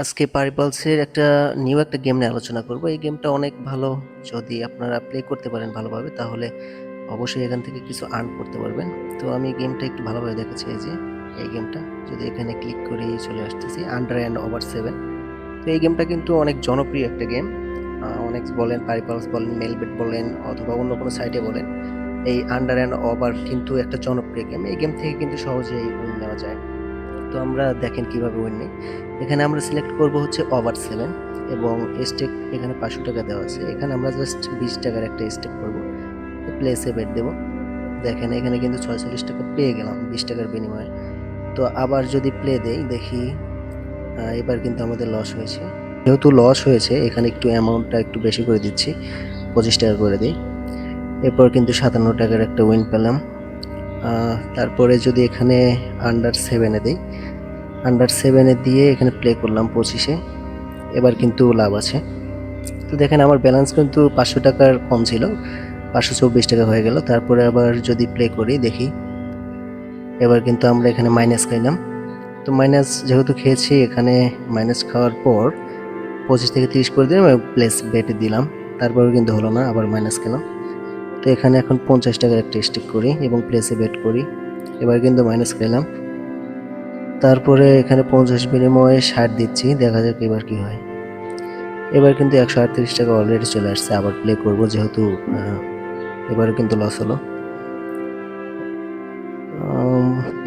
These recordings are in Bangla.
আজকে পারিপালসের একটা নিউ একটা গেম নিয়ে আলোচনা করব। এই গেমটা অনেক ভালো। যদি আপনারা প্লে করতে পারেন ভালোভাবে তাহলে অবশ্যই এখান থেকে কিছু আর্ন করতে পারবেন। তো আমি গেমটা একটু ভালোভাবে দেখাচ্ছি। এই যে এই গেমটা যদি এখানে ক্লিক করি চলে আসতেছি আন্ডার অ্যান্ড ওভার 7। তো এই গেমটা কিন্তু অনেক জনপ্রিয় একটা গেম। অনেক বলেন পারিপালস বলেন, মেলবেট বলেন অথবা অন্য কোনো সাইটে বলেন। এই আন্ডার অ্যান্ড ওভার কিন্তু একটা জনপ্রিয় গেম। এই গেম থেকে কিন্তু সহজেই উইন নেওয়া যায়। তো আমরা দেখেন কিভাবে উইন নেই। এখানে আমরা সিলেক্ট করব হচ্ছে ওভার 7 এবং স্টেক এখানে 500 টাকা দেওয়া আছে। এখানে আমরা জাস্ট 20 টাকার একটা স্টেক করব। প্লেসে বেট দেব। দেখেন এখানে কিন্তু 46 টাকা পেয়ে গেলাম 20 টাকার বিনিময়ে। তো আবার যদি প্লে দেই দেখি এবার কিন্তু আমাদের লস হয়েছে। যেহেতু লস হয়েছে এখানে একটু অ্যামাউন্টটা একটু বেশি করে দিচ্ছি, 25 টাকা করে দিই। এরপর কিন্তু 57 টাকার একটা উইন পেলাম। তারপরে যদি এখানে আন্ডার 7-এ দিই, আন্ডার 7-এ দিয়ে এখানে প্লে করলাম 25-এ। এবার কিন্তু লাভ আছে। তো দেখেন আমার ব্যালেন্স কিন্তু 500 টাকার কম ছিল, 524 টাকা হয়ে গেল। তারপরে আবার যদি প্লে করি দেখি এবার কিন্তু আমরা এখানে মাইনাস খাইলাম। তো মাইনাস যেহেতু খেয়েছি এখানে মাইনাস খাওয়ার পর 25 থেকে 30 করে দিলাম এবং প্লেস বেটে দিলাম। তারপরেও কিন্তু হলো না, আবার মাইনাস খেলাম। তো এখানে এখন 50 টাকার একটা স্টিক করি এবং প্লেসে বেট করি। এবার কিন্তু মাইনাস খেলাম। তারপরে এখানে 50 বিনিময়ে 60 দিচ্ছি, দেখা যাক এবার কি হয়। এবার কিন্তু 138 টাকা অলরেডি চলে আসছে। আবার প্লে করব যেহেতু এবারও কিন্তু লস হলো।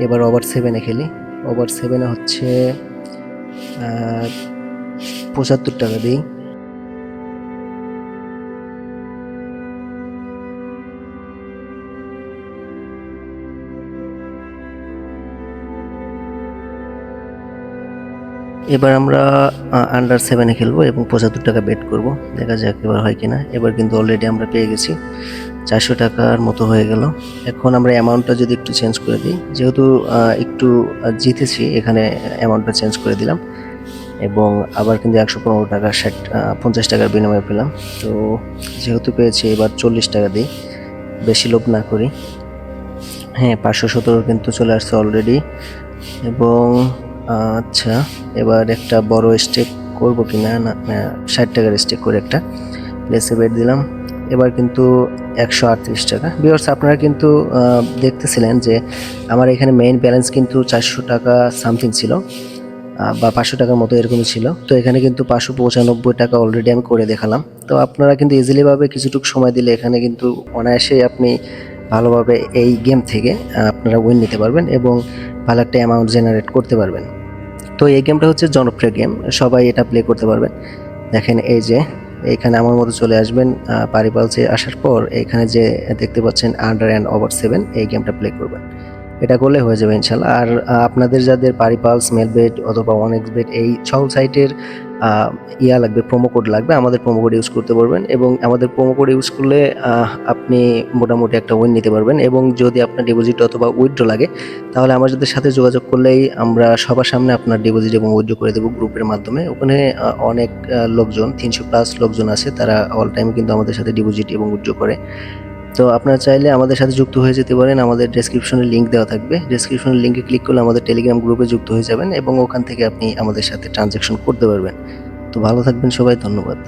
এবার ওভার 7-এ খেলি। ওভার 7-এ হচ্ছে 75 টাকা দিই। এবার আমরা আন্ডার 7-এ খেলবো এবং 75 টাকা বেট করব। দেখা যাক এবার হয় কিনা। এবার কিন্তু অলরেডি আমরা পেয়ে গেছি, 400 টাকার মতো হয়ে গেল। এখন আমরা অ্যামাউন্টটা যদি একটু চেঞ্জ করে দিই, যেহেতু একটু জিতেছি এখানে অ্যামাউন্টটা চেঞ্জ করে দিলাম এবং আবার কিন্তু 115 টাকা 50 টাকার বিনিময়ে পেলাম। তো যেহেতু পেয়েছি এবার 40 টাকা দিই, বেশি লোভ না করি। হ্যাঁ, 517 কিন্তু চলে আসছে অলরেডি। এবং আচ্ছা, এবার একটা বড় স্টেক করবো কিনা, না 60 টাকার স্টেক করে একটা প্লেসে বেট দিলাম। এবার কিন্তু 138 টাকা। ভিউয়ার্স আপনারা কিন্তু দেখতেছিলেন যে আমার এখানে মেইন ব্যালেন্স কিন্তু 400 টাকা সামথিং ছিল, বা 500 টাকার মতো এরকমই ছিল। তো এখানে কিন্তু 595 টাকা অলরেডি আমি করে দেখালাম। তো আপনারা কিন্তু ইজিলিভাবে কিছুটুকু সময় দিলে এখানে কিন্তু অনায়াসেই আপনি ভালোভাবে এই গেম থেকে আপনারা উইন নিতে পারবেন এবং ভালো একটা অ্যামাউন্ট জেনারেট করতে পারবেন। তো এই গেমটা হচ্ছে জনপ্রিয় গেম, সবাই এটা প্লে করতে পারবেন। দেখেন এই যে এখানে আমার মতো চলে আসবেন, পারিপালসে আসার পর এখানে যে দেখতে পাচ্ছেন আন্ডার অ্যান্ড ওভার 7, এই গেমটা প্লে করবেন। এটা করলে হয়ে যাবে ইনশাল্লাহ। আর আপনাদের যাদের পারিপালস, মেলবেট অথবা ওয়ানএক্স বেট এই সকল সাইটের লাগবে, প্রোমো কোড লাগবে, আমাদের প্রোমো কোড ইউজ করতে পারবেন এবং আমাদের প্রোমো কোড ইউজ করলে আপনি মোটামুটি একটা উইন নিতে পারবেন। এবং যদি আপনার ডিপোজিট অথবা উইথড্র লাগে তাহলে আমাদের সাথে যোগাযোগ করলেই আমরা সবার সামনে আপনার ডিপোজিট এবং উইথড্র করে দেবো গ্রুপের মাধ্যমে। ওখানে অনেক লোকজন, 300+ লোকজন আছে, তারা অল টাইম কিন্তু আমাদের সাথে ডিপোজিট এবং উইথড্র করে। তো আপনারা চাইলে আমাদের সাথে যুক্ত হয়ে যেতে পারেন। আমাদের ডেসক্রিপশনে লিঙ্ক দেওয়া থাকবে। ডেসক্রিপশনের লিঙ্কে ক্লিক করলে আমাদের টেলিগ্রাম গ্রুপে যুক্ত হয়ে যাবেন এবং ওখান থেকে আপনি আমাদের সাথে ট্রানজ্যাকশন করতে পারবেন। তো ভালো থাকবেন সবাই, ধন্যবাদ।